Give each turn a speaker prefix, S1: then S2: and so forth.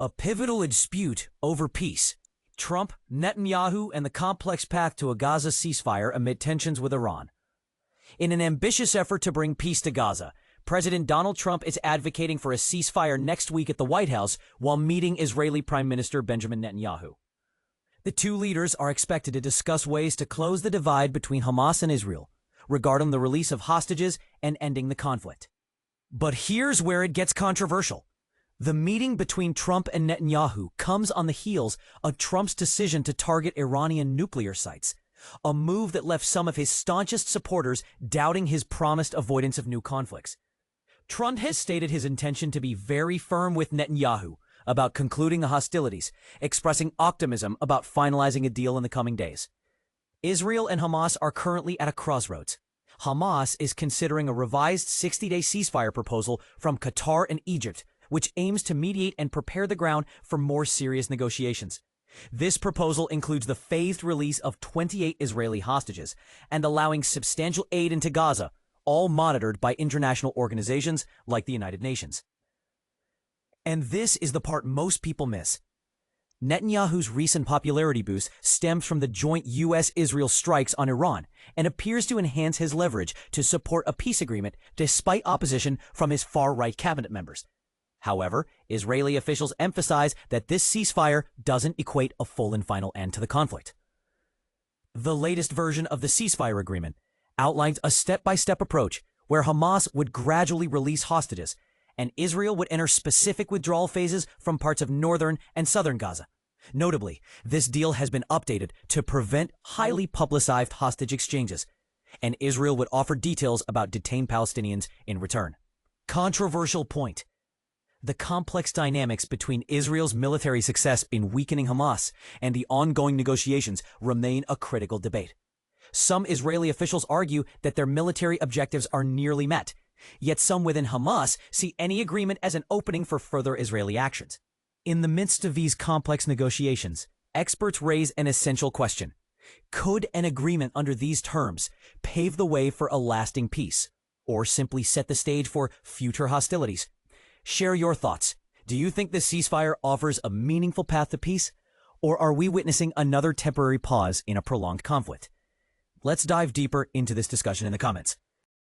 S1: A pivotal dispute over peace. Trump, Netanyahu, and the complex path to a Gaza ceasefire amid tensions with Iran. In an ambitious effort to bring peace to Gaza, President Donald Trump is advocating for a ceasefire next week at the White House while meeting Israeli Prime Minister Benjamin Netanyahu. The two leaders are expected to discuss ways to close the divide between Hamas and Israel, regarding the release of hostages and ending the conflict. But here's where it gets controversial. The meeting between Trump and Netanyahu comes on the heels of Trump's decision to target Iranian nuclear sites, a move that left some of his staunchest supporters doubting his promised avoidance of new conflicts. Trump has stated his intention to be very firm with Netanyahu about concluding the hostilities, expressing optimism about finalizing a deal in the coming days. Israel and Hamas are currently at a crossroads. Hamas is considering a revised 60-day ceasefire proposal from Qatar and Egypt, which aims to mediate and prepare the ground for more serious negotiations. This proposal includes the phased release of 28 Israeli hostages and allowing substantial aid into Gaza, all monitored by international organizations like the United Nations. And this is the part most people miss. Netanyahu's recent popularity boost stems from the joint U.S. Israel strikes on Iran and appears to enhance his leverage to support a peace agreement despite opposition from his far-right cabinet members. However, Israeli officials emphasize that this ceasefire doesn't equate a full and final end to the conflict. The latest version of the ceasefire agreement outlines a step-by-step approach where Hamas would gradually release hostages and Israel would enter specific withdrawal phases from parts of northern and southern Gaza. Notably, this deal has been updated to prevent highly publicized hostage exchanges, and Israel would offer details about detained Palestinians in return. Controversial point. The complex dynamics between Israel's military success in weakening Hamas and the ongoing negotiations remain a critical debate. Some Israeli officials argue that their military objectives are nearly met, yet some within Hamas see any agreement as an opening for further Israeli actions. In the midst of these complex negotiations, experts raise an essential question. Could an agreement under these terms pave the way for a lasting peace, or simply set the stage for future hostilities? Share your thoughts. Do you think this ceasefire offers a meaningful path to peace, or are we witnessing another temporary pause in a prolonged conflict? Let's dive deeper into this discussion in the comments.